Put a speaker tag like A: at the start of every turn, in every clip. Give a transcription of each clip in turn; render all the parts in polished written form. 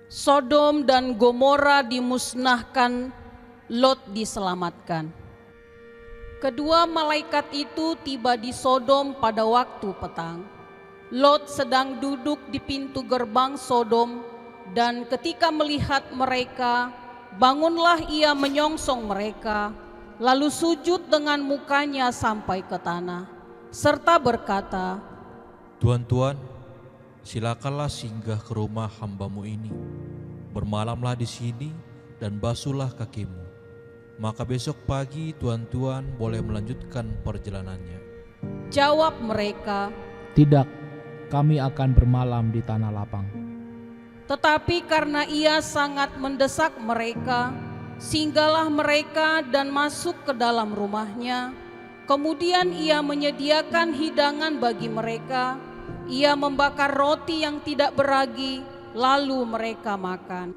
A: Sodom dan Gomora dimusnahkan, Lot diselamatkan. Kedua malaikat itu tiba di Sodom pada waktu petang. Lot sedang duduk di pintu gerbang Sodom, dan ketika melihat mereka, bangunlah ia menyongsong mereka, lalu sujud dengan mukanya sampai ke tanah, serta berkata,
B: Tuan-tuan, silakanlah singgah ke rumah hamba-Mu ini. Bermalamlah di sini dan basuhlah kakimu. Maka besok pagi tuan-tuan boleh melanjutkan perjalanannya.
A: Jawab mereka,
C: Tidak, kami akan bermalam di tanah lapang.
A: tetapi karena ia sangat mendesak mereka, singgahlah mereka dan masuk ke dalam rumahnya. Kemudian ia menyediakan hidangan bagi mereka. Ia membakar roti yang tidak beragi, lalu mereka makan.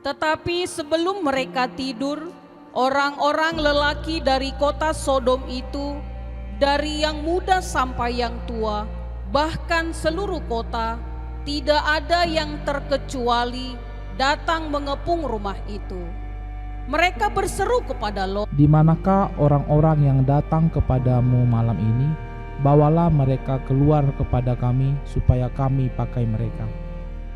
A: Tetapi sebelum mereka tidur, orang-orang lelaki dari kota Sodom itu, dari yang muda sampai yang tua, bahkan seluruh kota, tidak ada yang terkecuali datang mengepung rumah itu. Mereka berseru kepada Lot,
C: Di manakah orang-orang yang datang kepadamu malam ini? Bawalah mereka keluar kepada kami supaya kami pakai mereka.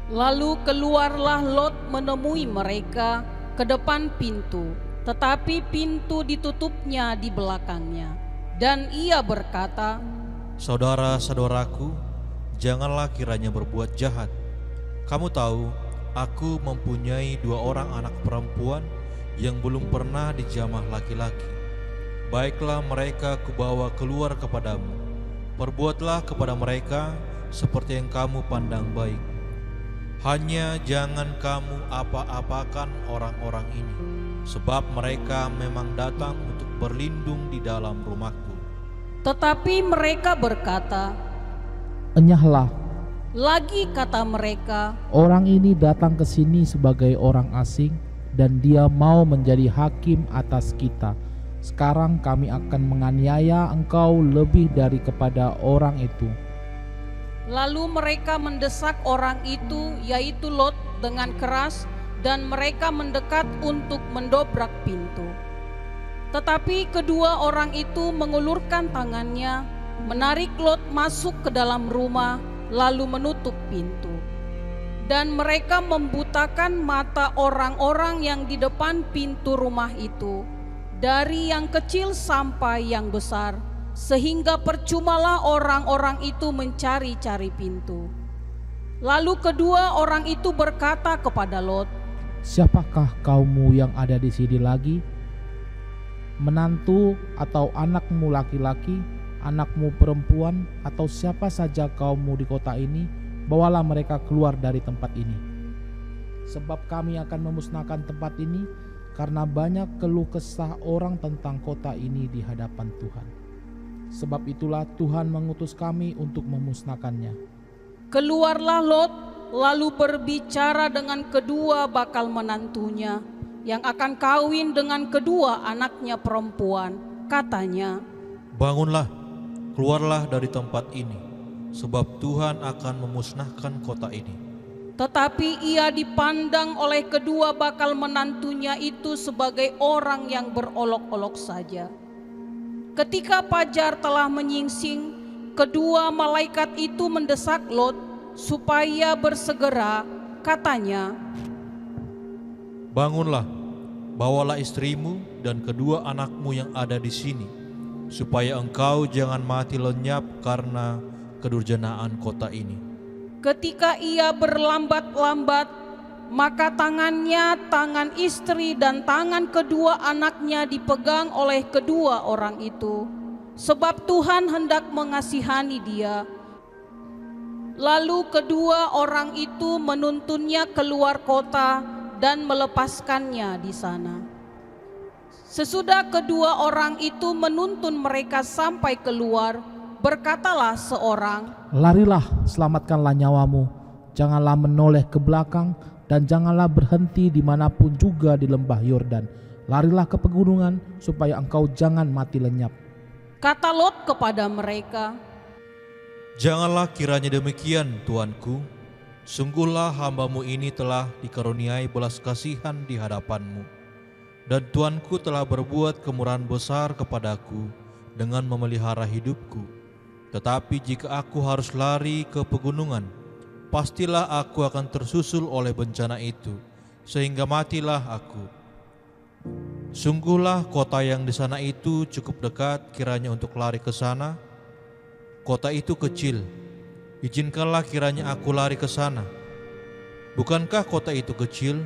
A: lalu keluarlah Lot menemui mereka ke depan pintu, tetapi pintu ditutupnya di belakangnya. Dan ia berkata,
B: Saudara-saudaraku, janganlah kiranya berbuat jahat. Kamu tahu, aku mempunyai 2 orang anak perempuan yang belum pernah dijamah laki-laki. Baiklah mereka kubawa keluar kepadamu. Perbuatlah kepada mereka seperti yang kamu pandang baik. Hanya jangan kamu apa-apakan orang-orang ini, sebab mereka memang datang untuk berlindung di dalam rumahku.
A: tetapi mereka berkata,
C: Enyahlah,
A: lagi kata mereka,
C: orang ini datang ke sini sebagai orang asing dan dia mau menjadi hakim atas kita. Sekarang kami akan menganiaya engkau lebih dari kepada orang itu.
A: lalu mereka mendesak orang itu, yaitu Lot, dengan keras, dan mereka mendekat untuk mendobrak pintu. Tetapi kedua orang itu mengulurkan tangannya, menarik Lot masuk ke dalam rumah, lalu menutup pintu. Dan mereka membutakan mata orang-orang yang di depan pintu rumah itu, dari yang kecil sampai yang besar, sehingga percumalah orang-orang itu mencari-cari pintu. Lalu kedua orang itu berkata kepada Lot,
C: Siapakah kaummu yang ada di sini lagi? Menantu atau anakmu laki-laki, anakmu perempuan, atau siapa saja kaummu di kota ini, bawalah mereka keluar dari tempat ini. Sebab kami akan memusnahkan tempat ini, karena banyak keluh kesah orang tentang kota ini di hadapan Tuhan. Sebab itulah Tuhan mengutus kami untuk memusnahkannya.
A: keluarlah Lot, lalu berbicara dengan kedua bakal menantunya, yang akan kawin dengan kedua anaknya perempuan. Katanya,
B: Bangunlah, keluarlah dari tempat ini, sebab Tuhan akan memusnahkan kota ini.
A: tetapi ia dipandang oleh kedua bakal menantunya itu sebagai orang yang berolok-olok saja. Ketika fajar telah menyingsing, kedua malaikat itu mendesak Lot supaya bersegera. Katanya,
B: Bangunlah, bawalah istrimu dan kedua anakmu yang ada di sini, supaya engkau jangan mati lenyap karena kedurjanaan kota ini.
A: ketika ia berlambat-lambat, maka tangannya, tangan istri dan tangan kedua anaknya dipegang oleh kedua orang itu, sebab Tuhan hendak mengasihani dia. Lalu kedua orang itu menuntunnya keluar kota dan melepaskannya di sana. Sesudah kedua orang itu menuntun mereka sampai keluar, berkatalah seorang,
C: Larilah, selamatkanlah nyawamu. Janganlah menoleh ke belakang dan janganlah berhenti dimanapun juga di lembah Yordan. Larilah ke pegunungan supaya engkau jangan mati lenyap.
A: kata Lot kepada mereka,
B: Janganlah kiranya demikian, tuanku. Sungguhlah hamba-Mu ini telah dikaruniai belas kasihan di hadapan-Mu, dan Tuanku telah berbuat kemurahan besar kepadaku dengan memelihara hidupku. Tetapi jika aku harus lari ke pegunungan, pastilah aku akan tersusul oleh bencana itu, sehingga matilah aku. Sungguhlah kota yang di sana itu cukup dekat kiranya untuk lari ke sana. Kota itu kecil, izinkanlah kiranya aku lari ke sana. Bukankah kota itu kecil?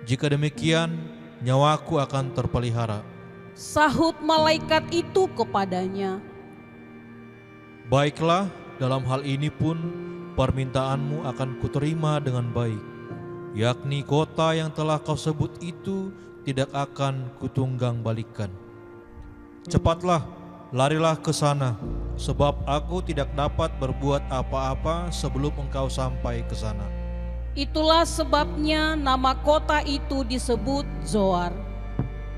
B: Jika demikian, nyawaku akan terpelihara.
A: Sahut malaikat itu kepadanya,
B: Baiklah, dalam hal ini pun permintaanmu akan kuterima dengan baik, yakni kota yang telah kau sebut itu tidak akan kutunggang balikan. Cepatlah, larilah ke sana, sebab aku tidak dapat berbuat apa-apa sebelum engkau sampai ke sana.
A: Itulah sebabnya nama kota itu disebut Zoar.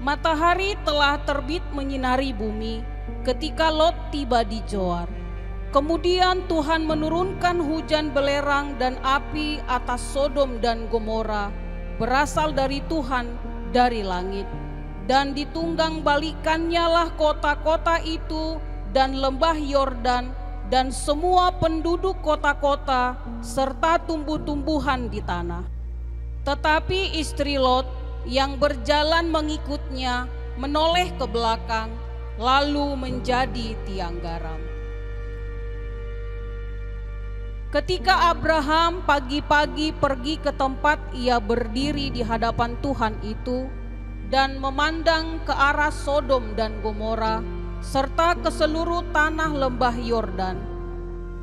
A: Matahari telah terbit menyinari bumi ketika Lot tiba di Zoar. Kemudian Tuhan menurunkan hujan belerang dan api atas Sodom dan Gomora berasal dari Tuhan dari langit. Dan ditunggang balikannya lah kota-kota itu dan lembah Yordan dan semua penduduk kota-kota serta tumbuh-tumbuhan di tanah. Tetapi istri Lot yang berjalan mengikutnya menoleh ke belakang lalu menjadi tiang garam. Ketika Abraham pagi-pagi pergi ke tempat ia berdiri di hadapan Tuhan itu dan memandang ke arah Sodom dan Gomora serta ke seluruh tanah lembah Yordan,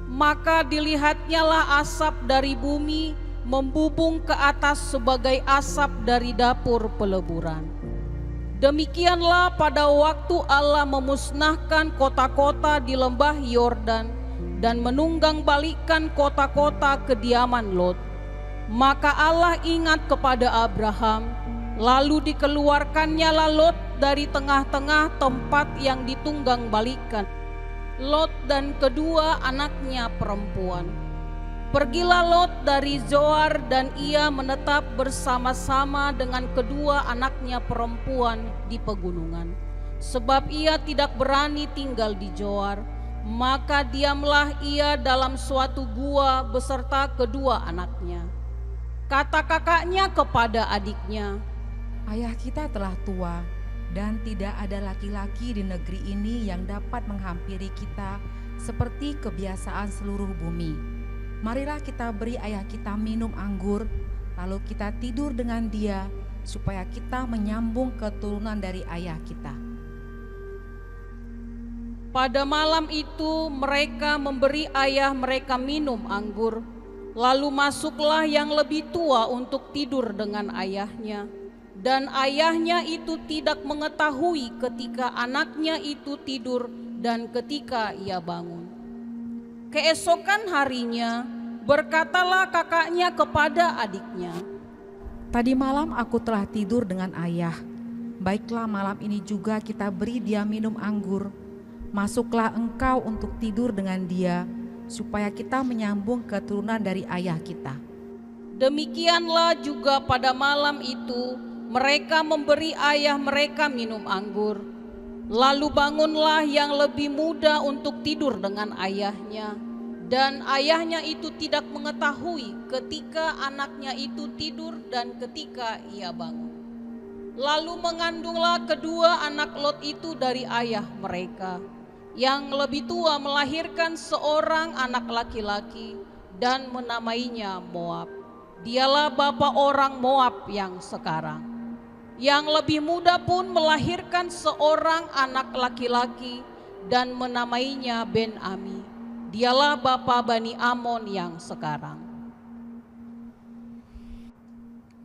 A: maka dilihatnyalah asap dari bumi membubung ke atas sebagai asap dari dapur peleburan. Demikianlah pada waktu Allah memusnahkan kota-kota di lembah Yordan dan menunggang balikan kota-kota kediaman Lot. Maka Allah ingat kepada Abraham, lalu dikeluarkannya Lot dari tengah-tengah tempat yang ditunggang balikan, Lot dan kedua anaknya perempuan. Pergilah Lot dari Zoar dan ia menetap bersama-sama dengan kedua anaknya perempuan di pegunungan. Sebab ia tidak berani tinggal di Zoar, maka diamlah ia dalam suatu gua beserta kedua anaknya. Kata kakaknya kepada adiknya,
D: Ayah kita telah tua dan tidak ada laki-laki di negeri ini yang dapat menghampiri kita seperti kebiasaan seluruh bumi. Marilah kita beri ayah kita minum anggur, lalu kita tidur dengan dia supaya kita menyambung keturunan dari ayah kita.
A: Pada malam itu mereka memberi ayah mereka minum anggur. Lalu masuklah yang lebih tua untuk tidur dengan ayahnya. Dan ayahnya itu tidak mengetahui ketika anaknya itu tidur dan ketika ia bangun. Keesokan harinya berkatalah kakaknya kepada adiknya,
D: Tadi malam aku telah tidur dengan ayah. Baiklah malam ini juga kita beri dia minum anggur. Masuklah engkau untuk tidur dengan dia, supaya kita menyambung keturunan dari ayah kita.
A: Demikianlah juga pada malam itu mereka memberi ayah mereka minum anggur. Lalu bangunlah yang lebih muda untuk tidur dengan ayahnya. Dan ayahnya itu tidak mengetahui ketika anaknya itu tidur dan ketika ia bangun. Lalu mengandunglah kedua anak Lot itu dari ayah mereka. Yang lebih tua melahirkan seorang anak laki-laki dan menamainya Moab. Dialah bapa orang Moab yang sekarang. Yang lebih muda pun melahirkan seorang anak laki-laki dan menamainya Ben-Ami. Dialah bapa Bani Amon yang sekarang.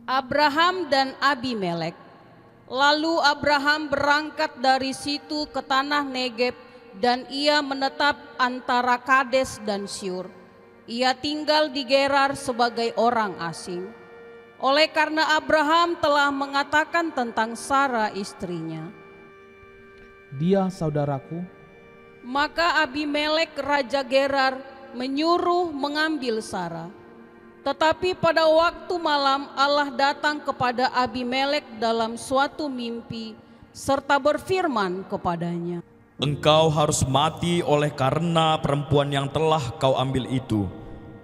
A: Abraham dan Abimelek. Lalu Abraham berangkat dari situ ke tanah Negeb dan ia menetap antara Kades dan Syur. Ia tinggal di Gerar sebagai orang asing. Oleh karena Abraham telah mengatakan tentang Sara istrinya,
C: Dia saudaraku,
A: maka Abimelek raja Gerar menyuruh mengambil Sara. Tetapi pada waktu malam Allah datang kepada Abimelek dalam suatu mimpi serta berfirman kepadanya,
E: Engkau harus mati oleh karena perempuan yang telah kau ambil itu,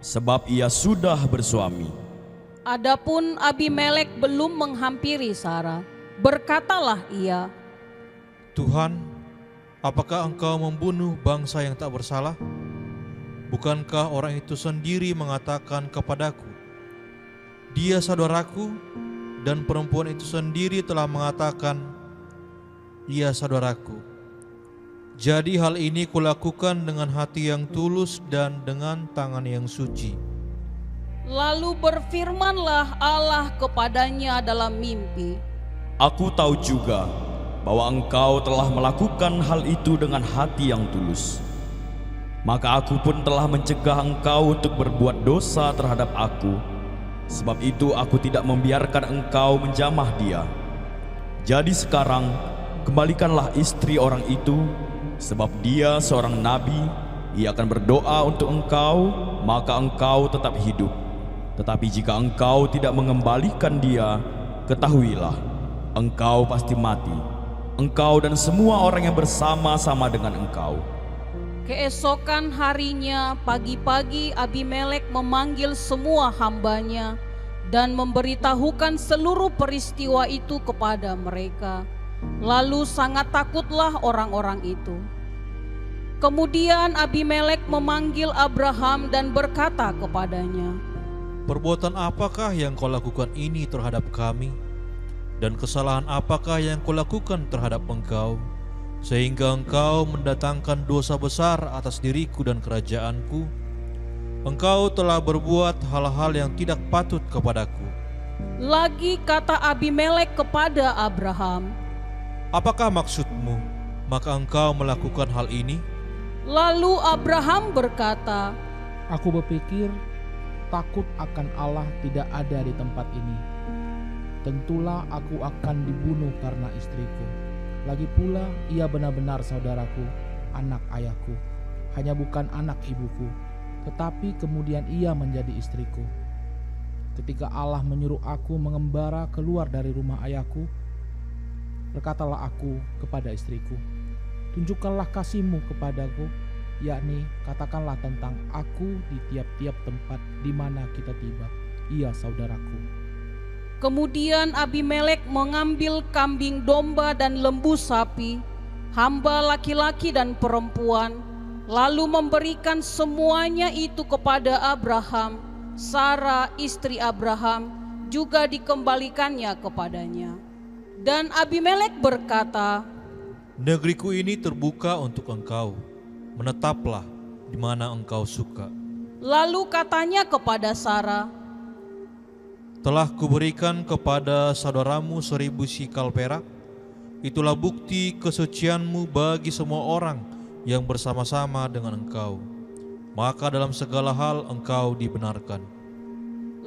E: sebab ia sudah bersuami.
A: adapun Abimelek belum menghampiri Sarah. Berkatalah ia,
B: Tuhan, apakah engkau membunuh bangsa yang tak bersalah? Bukankah orang itu sendiri mengatakan kepadaku, dia saudaraku, dan perempuan itu sendiri telah mengatakan, ia saudaraku. Jadi hal ini kulakukan dengan hati yang tulus dan dengan tangan yang suci.
A: lalu berfirmanlah Allah kepadanya dalam mimpi,
E: Aku tahu juga bahwa engkau telah melakukan hal itu dengan hati yang tulus. Maka aku pun telah mencegah engkau untuk berbuat dosa terhadap aku. Sebab itu aku tidak membiarkan engkau menjamah dia. Jadi sekarang kembalikanlah istri orang itu, sebab dia seorang nabi. Ia akan berdoa untuk engkau, maka engkau tetap hidup. Tetapi jika engkau tidak mengembalikan dia, ketahuilah, engkau pasti mati, engkau dan semua orang yang bersama-sama dengan engkau.
A: Keesokan harinya pagi-pagi Abimelek memanggil semua hambanya dan memberitahukan seluruh peristiwa itu kepada mereka. Lalu sangat takutlah orang-orang itu. Kemudian Abimelek memanggil Abraham dan berkata kepadanya,
B: Perbuatan apakah yang kau lakukan ini terhadap kami? Dan kesalahan apakah yang kau lakukan terhadap engkau? Sehingga engkau mendatangkan dosa besar atas diriku dan kerajaanku. Engkau telah berbuat hal-hal yang tidak patut kepadaku.
A: Lagi kata Abimelek kepada Abraham,
B: Apakah maksudmu? Maka engkau melakukan hal ini?
A: lalu Abraham berkata,
C: Aku berpikir takut akan Allah tidak ada di tempat ini. Tentulah aku akan dibunuh karena istriku. Lagi pula ia benar-benar saudaraku, anak ayahku, hanya bukan anak ibuku, tetapi kemudian ia menjadi istriku. Ketika Allah menyuruh aku mengembara keluar dari rumah ayahku, berkatalah aku kepada istriku, tunjukkanlah kasihmu kepadaku, yakni katakanlah tentang aku di tiap-tiap tempat di mana kita tiba, ia saudaraku.
A: Kemudian Abimelek mengambil kambing domba dan lembu sapi, hamba laki-laki dan perempuan, lalu memberikan semuanya itu kepada Abraham. Sarah istri Abraham juga dikembalikannya kepadanya. Dan Abimelek berkata,
B: Negeriku ini terbuka untuk engkau, menetaplah di mana engkau suka.
A: lalu katanya kepada Sarah,
B: Telah kuberikan kepada saudaramu 1000 sikal perak. Itulah bukti kesucianmu bagi semua orang yang bersama-sama dengan engkau. Maka dalam segala hal engkau dibenarkan.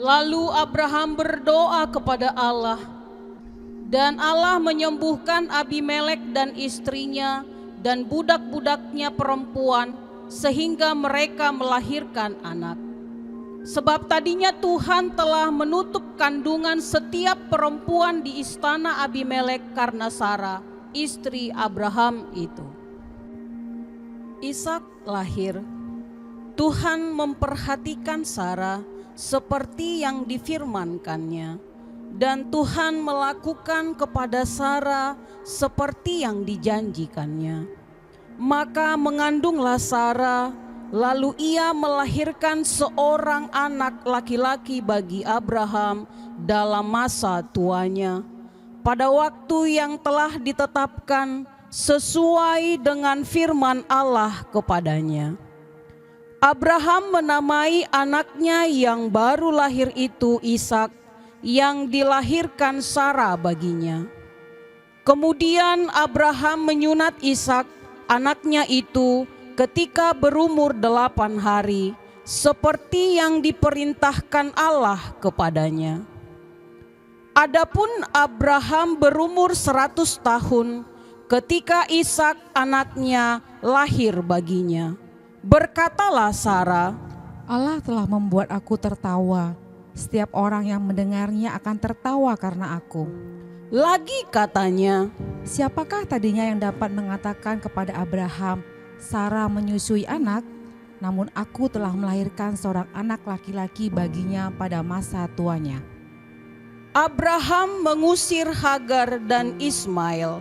A: Lalu Abraham berdoa kepada Allah, dan Allah menyembuhkan Abimelek dan istrinya dan budak-budaknya perempuan, sehingga mereka melahirkan anak. Sebab tadinya Tuhan telah menutup kandungan setiap perempuan di istana Abimelek karena Sarah, istri Abraham itu. Ishak lahir. Tuhan memperhatikan Sarah seperti yang difirmankannya, dan Tuhan melakukan kepada Sarah seperti yang dijanjikannya. Maka mengandunglah Sarah, lalu ia melahirkan seorang anak laki-laki bagi Abraham dalam masa tuanya, pada waktu yang telah ditetapkan sesuai dengan firman Allah kepadanya. Abraham menamai anaknya yang baru lahir itu Ishak, yang dilahirkan Sarah baginya. Kemudian Abraham menyunat Ishak, anaknya itu, ketika berumur 8 hari, seperti yang diperintahkan Allah kepadanya. Adapun Abraham berumur 100 tahun ketika Ishak anaknya lahir baginya. Berkatalah Sarah,
D: Allah telah membuat aku tertawa Setiap orang yang mendengarnya akan tertawa karena aku.
A: Lagi katanya,
D: Siapakah tadinya yang dapat mengatakan kepada Abraham, Sarah menyusui anak? Namun aku telah melahirkan seorang anak laki-laki baginya pada masa tuanya.
A: Abraham mengusir Hagar dan Ismail.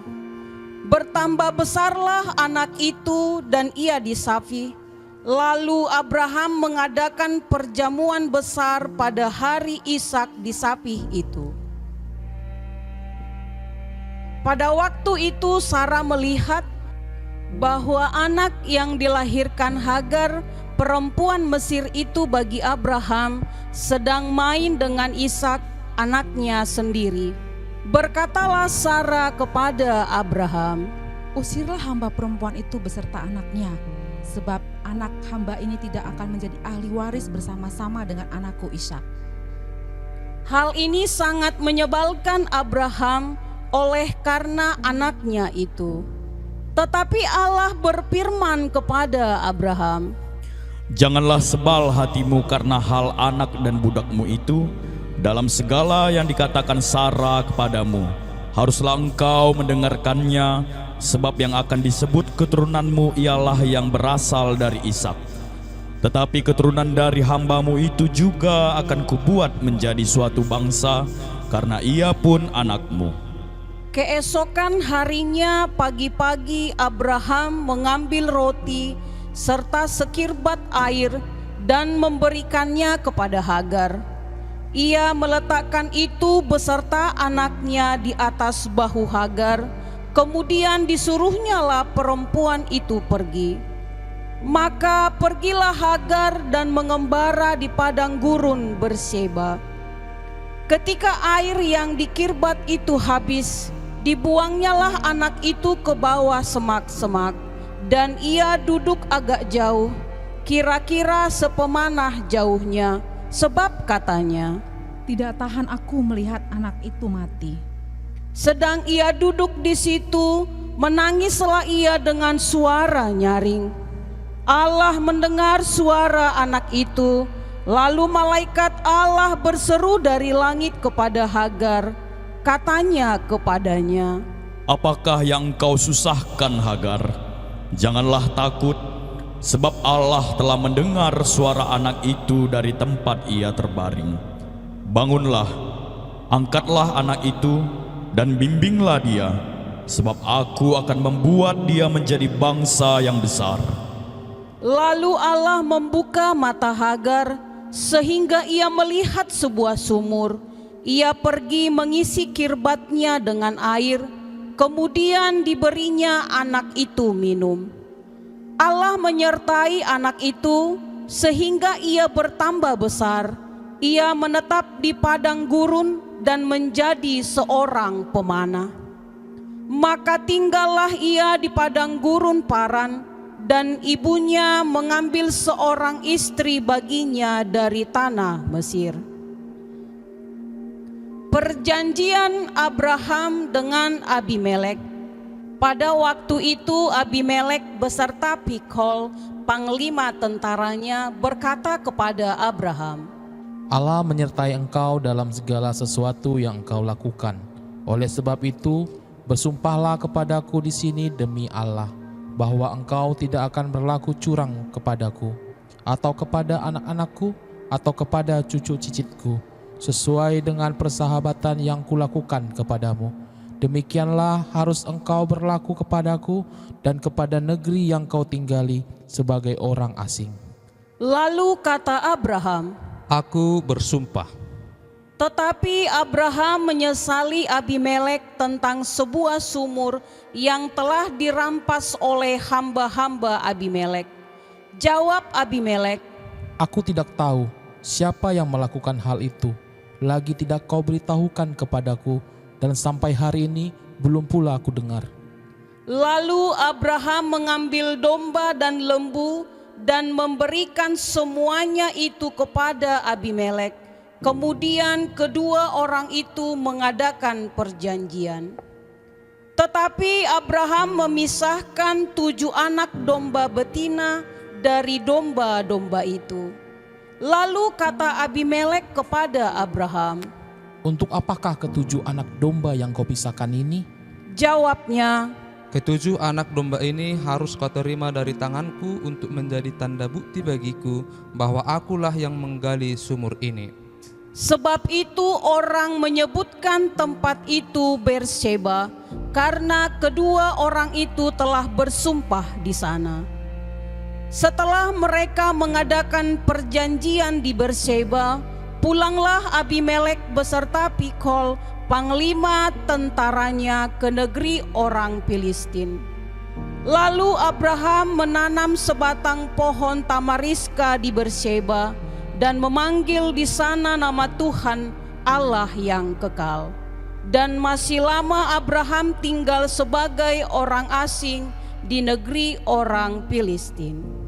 A: Bertambah besarlah anak itu dan ia disafi. Lalu Abraham mengadakan perjamuan besar pada hari Ishak disapih itu. Pada waktu itu Sarah melihat bahwa anak yang dilahirkan Hagar, perempuan Mesir itu bagi Abraham, sedang main dengan Ishak, anaknya sendiri. Berkatalah Sarah kepada Abraham,
D: Usirlah hamba perempuan itu beserta anaknya, sebab anak hamba ini tidak akan menjadi ahli waris bersama-sama dengan anakku Ishak.
A: hal ini sangat menyebalkan Abraham oleh karena anaknya itu. Tetapi Allah berfirman kepada Abraham,
E: Janganlah sebal hatimu karena hal anak dan budakmu itu. Dalam segala yang dikatakan Sarah kepadamu, haruslah engkau mendengarkannya, sebab yang akan disebut keturunanmu ialah yang berasal dari Ishak. Tetapi keturunan dari hambamu itu juga akan kubuat menjadi suatu bangsa, karena ia pun anakmu.
A: keesokan harinya pagi-pagi Abraham mengambil roti serta sekirbat air dan memberikannya kepada Hagar. Ia meletakkan itu beserta anaknya di atas bahu Hagar, kemudian disuruhnyalah perempuan itu pergi. Maka pergilah Hagar dan mengembara di padang gurun Berseba. Ketika air yang dikirbat itu habis, dibuangnyalah anak itu ke bawah semak-semak, dan ia duduk agak jauh, kira-kira sepemanah jauhnya, sebab katanya,
D: Tidak tahan aku melihat anak itu mati.
A: sedang ia duduk di situ, menangislah ia dengan suara nyaring. Allah mendengar suara anak itu, lalu malaikat Allah berseru dari langit kepada Hagar, katanya kepadanya,
E: Apakah yang kau susahkan, Hagar? Janganlah takut, sebab Allah telah mendengar suara anak itu dari tempat ia terbaring. Bangunlah, angkatlah anak itu, dan bimbinglah dia, sebab aku akan membuat dia menjadi bangsa yang besar.
A: Lalu Allah membuka mata Hagar, sehingga ia melihat sebuah sumur. Ia pergi mengisi kirbatnya dengan air, kemudian diberinya anak itu minum. Allah menyertai anak itu sehingga ia bertambah besar. Ia menetap di padang gurun dan menjadi seorang pemanah. Maka tinggallah ia di padang gurun Paran, dan ibunya mengambil seorang istri baginya dari tanah Mesir. Perjanjian Abraham dengan Abimelek. Pada waktu itu Abimelek beserta Pikhol, panglima tentaranya, berkata kepada Abraham,
C: Allah menyertai engkau dalam segala sesuatu yang engkau lakukan. Oleh sebab itu, bersumpahlah kepadaku di sini demi Allah, bahwa engkau tidak akan berlaku curang kepadaku, atau kepada anak-anakku, atau kepada cucu cicitku, sesuai dengan persahabatan yang kulakukan kepadamu. Demikianlah harus engkau berlaku kepadaku dan kepada negeri yang kau tinggali sebagai orang asing.
A: Lalu kata Abraham,
F: Aku bersumpah.
A: tetapi Abraham menyesali Abimelek tentang sebuah sumur yang telah dirampas oleh hamba-hamba Abimelek. Jawab Abimelek,
C: Aku tidak tahu siapa yang melakukan hal itu, lagi tidak kau beritahukan kepadaku, dan sampai hari ini belum pula aku dengar.
A: Lalu Abraham mengambil domba dan lembu dan memberikan semuanya itu kepada Abimelek. Kemudian kedua orang itu mengadakan perjanjian. Tetapi Abraham memisahkan 7 anak domba betina dari domba-domba itu. Lalu kata Abimelek kepada Abraham,
C: "Untuk apakah ketujuh anak domba yang kau pisahkan ini?"
A: jawabnya,
F: Ketujuh anak domba ini harus kau terima dari tanganku untuk menjadi tanda bukti bagiku bahwa akulah yang menggali sumur ini.
A: sebab itu orang menyebutkan tempat itu Berseba, karena kedua orang itu telah bersumpah di sana. Setelah mereka mengadakan perjanjian di Berseba, pulanglah Abimelek beserta Pikol, panglima tentaranya, ke negeri orang Filistin. Lalu Abraham menanam sebatang pohon tamariska di Berseba dan memanggil di sana nama Tuhan, Allah yang kekal. Dan masih lama Abraham tinggal sebagai orang asing di negeri orang Filistin.